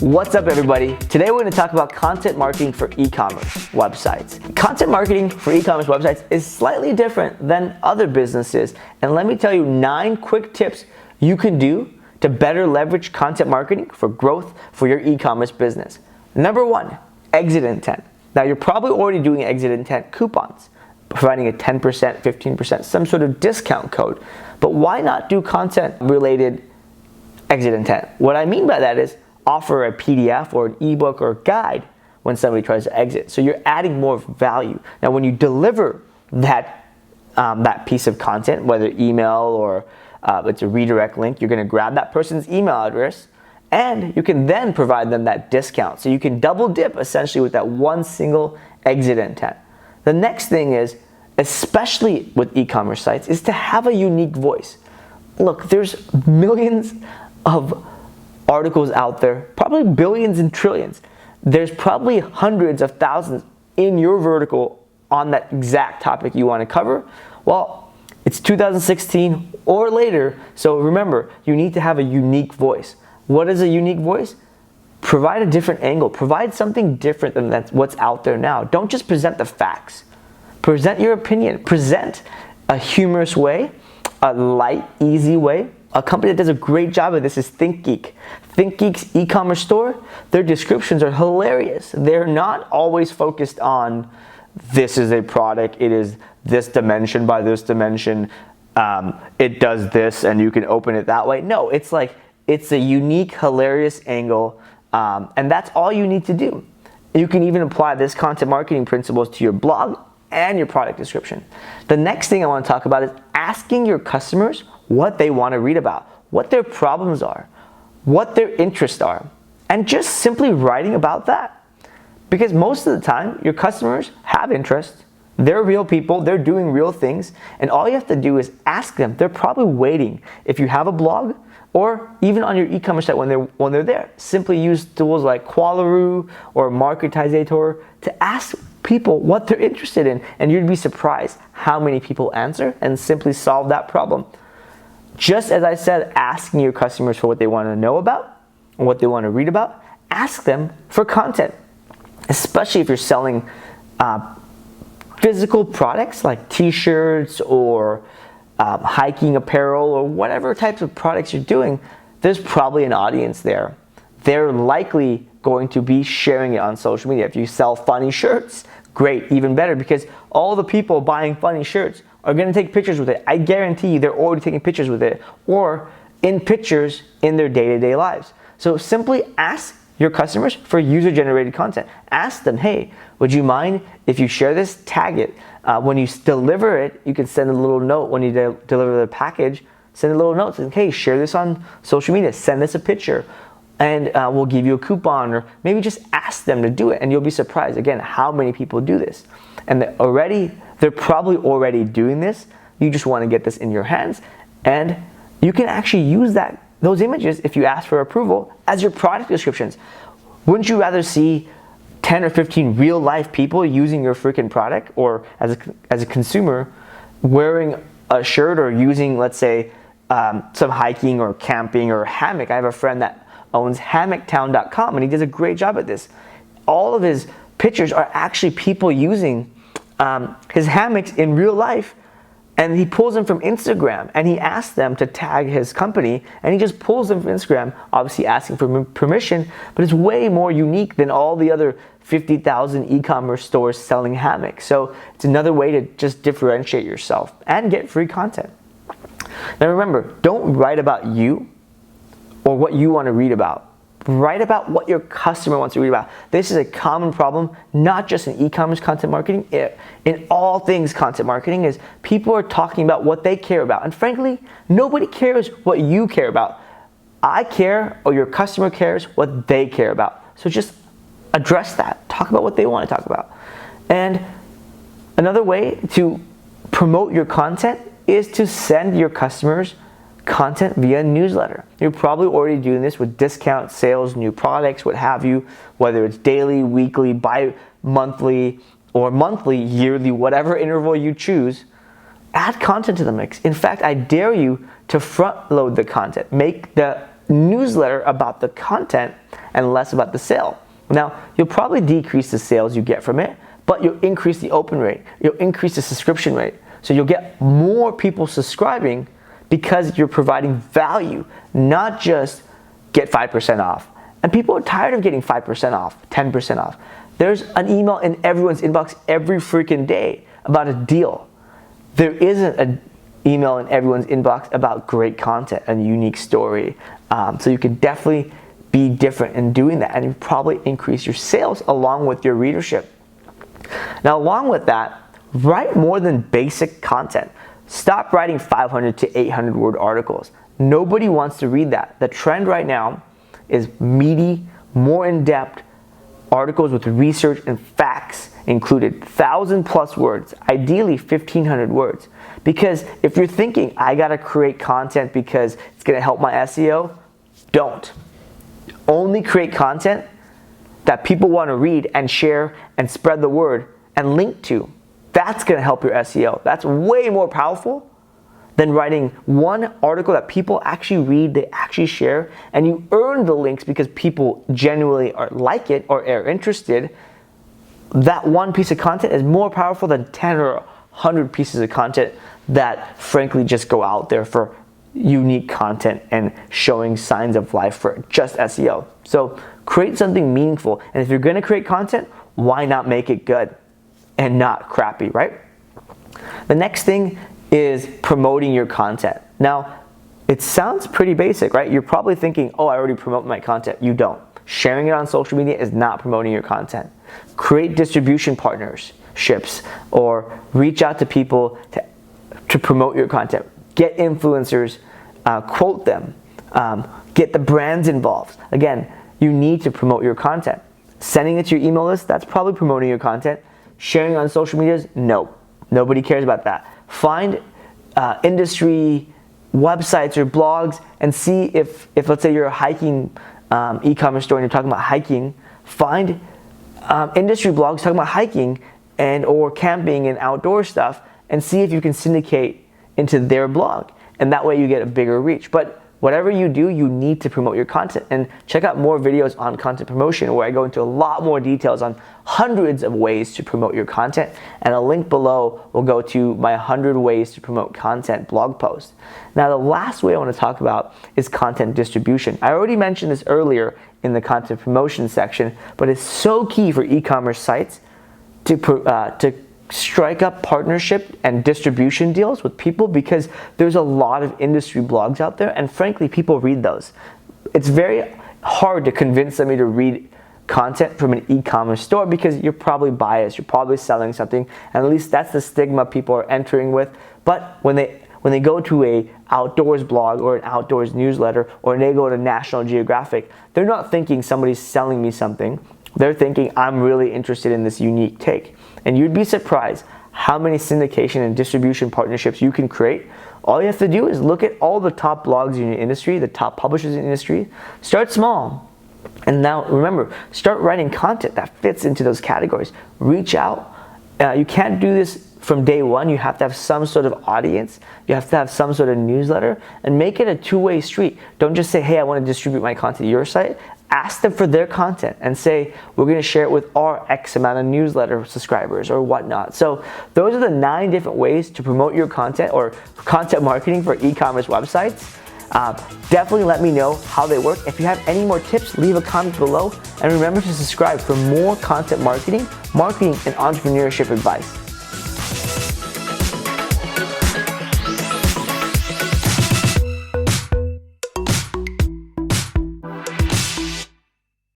What's up, everybody? Today we're going to talk about content marketing for e-commerce websites. Content marketing for e-commerce websites is slightly different than other businesses, and let me tell you 9 quick tips you can do to better leverage content marketing for growth for your e-commerce business. Number 1, exit intent. Now, you're probably already doing exit intent coupons, providing a 10%, 15%, some sort of discount code, but why not do content related exit intent? What I mean by that is offer a PDF or an ebook or guide when somebody tries to exit. So you're adding more value. Now, when you deliver that piece of content, whether email or it's a redirect link, you're going to grab that person's email address and you can then provide them that discount. So you can double dip essentially with that one single exit intent. The next thing is, especially with e-commerce sites, is to have a unique voice. Look, there's millions of articles out there, probably billions and trillions. There's probably hundreds of thousands in your vertical on that exact topic you want to cover. Well, it's 2016 or later, so remember, you need to have a unique voice. What is a unique voice? Provide a different angle. Provide something different than what's out there now. Don't just present the facts. Present your opinion. Present a humorous way, a light, easy way. A company that does a great job of this is ThinkGeek. ThinkGeek's e-commerce store, their descriptions are hilarious. They're not always focused on this is a product, it is this dimension by this dimension, it does this and you can open it that way. No, it's like, it's a unique, hilarious angle, and that's all you need to do. You can even apply this content marketing principles to your blog and your product description. The next thing I want to talk about is asking your customers what they want to read about, what their problems are, what their interests are, and just simply writing about that. Because most of the time, your customers have interests, they're real people, they're doing real things, and all you have to do is ask them. They're probably waiting. If you have a blog, or even on your e-commerce site when they're there, simply use tools like Qualaroo or Marketizator to ask people what they're interested in, and you'd be surprised how many people answer and simply solve that problem. Just as I said, asking your customers for what they want to know about and what they want to read about, ask them for content, especially if you're selling physical products like t-shirts or hiking apparel or whatever types of products you're doing. There's probably an audience there. They're likely going to be sharing it on social media. If you sell funny shirts, great, even better, because all the people buying funny shirts are going to take pictures with it. I guarantee you they're already taking pictures with it or in pictures in their day-to-day lives. So simply ask your customers for user-generated content. Ask them, hey, would you mind if you share this? Tag it. When you deliver it, you can send a little note when you deliver the package. Send a little note saying, hey, share this on social media. Send us a picture, and we'll give you a coupon. Or maybe just ask them to do it, and you'll be surprised, again, how many people do this. And they're probably already doing this. You just want to get this in your hands, and you can actually use those images, if you ask for approval, as your product descriptions. Wouldn't you rather see 10 or 15 real life people using your freaking product, or as a consumer wearing a shirt or using, let's say, some hiking or camping or hammock? I have a friend that owns hammocktown.com, and he does a great job at this. All of his pictures are actually people using his hammocks in real life, and he pulls them from Instagram, and he asks them to tag his company, and he just pulls them from Instagram, obviously asking for permission, but it's way more unique than all the other 50,000 e-commerce stores selling hammocks. So it's another way to just differentiate yourself and get free content. Now remember, don't write about you or what you want to read about. Write about what your customer wants to read about. This is a common problem, not just in e-commerce content marketing, in all things content marketing, is people are talking about what they care about. And frankly, nobody cares what you care about. I care, or your customer cares, what they care about. So just address that. Talk about what they want to talk about. And another way to promote your content is to send your customers content via newsletter. You're probably already doing this with discount sales, new products, what have you, whether it's daily, weekly, bi-monthly, or monthly, yearly, whatever interval you choose. Add content to the mix. In fact, I dare you to front load the content. Make the newsletter about the content and less about the sale. Now, you'll probably decrease the sales you get from it, but you'll increase the open rate. You'll increase the subscription rate. So you'll get more people subscribing because you're providing value, not just get 5% off. And people are tired of getting 5% off, 10% off. There's an email in everyone's inbox every freaking day about a deal. There isn't an email in everyone's inbox about great content and unique story. So you can definitely be different in doing that, and you probably increase your sales along with your readership. Now, along with that, write more than basic content. Stop writing 500 to 800 word articles. Nobody wants to read that. The trend right now is meaty, more in-depth articles with research and facts included, 1,000+ words, ideally 1,500 words. Because if you're thinking, I gotta create content because it's gonna help my SEO, don't. Only create content that people wanna read and share and spread the word and link to. That's gonna help your SEO. That's way more powerful than writing one article that people actually read, they actually share, and you earn the links because people genuinely like it or are interested. That one piece of content is more powerful than 10 or 100 pieces of content that frankly just go out there for unique content and showing signs of life for just SEO. So create something meaningful, and if you're gonna create content, why not make it good and not crappy, right? The next thing is promoting your content. Now, it sounds pretty basic, right? You're probably thinking, oh, I already promote my content. You don't. Sharing it on social media is not promoting your content. Create distribution partnerships or reach out to people to promote your content. Get influencers, quote them, get the brands involved. Again, you need to promote your content. Sending it to your email list, that's probably promoting your content. Sharing on social medias, no. Nobody cares about that. Find industry websites or blogs and see if let's say you're a hiking e-commerce store and you're talking about hiking, find industry blogs talking about hiking and or camping and outdoor stuff and see if you can syndicate into their blog, and that way you get a bigger reach. But whatever you do, you need to promote your content, and check out more videos on content promotion where I go into a lot more details on hundreds of ways to promote your content, and a link below will go to my 100 ways to promote content blog post. Now, the last way I want to talk about is content distribution. I already mentioned this earlier in the content promotion section, but it's so key for e-commerce sites to strike up partnership and distribution deals with people, because there's a lot of industry blogs out there, and frankly, people read those. It's very hard to convince somebody to read content from an e-commerce store because you're probably biased, you're probably selling something, and at least that's the stigma people are entering with. But when they go to a outdoors blog or an outdoors newsletter, or they go to National Geographic, they're not thinking somebody's selling me something. They're thinking, I'm really interested in this unique take. And you'd be surprised how many syndication and distribution partnerships you can create. All you have to do is look at all the top blogs in your industry, the top publishers in the industry. Start small. And now remember, start writing content that fits into those categories. Reach out. You can't do this from day one. You have to have some sort of audience. You have to have some sort of newsletter, and make it a two-way street. Don't just say, hey, I want to distribute my content to your site. Ask them for their content and say, we're going to share it with our X amount of newsletter subscribers or whatnot. So those are the 9 different ways to promote your content or content marketing for e-commerce websites. Definitely let me know how they work. If you have any more tips, leave a comment below, and remember to subscribe for more content marketing and entrepreneurship advice.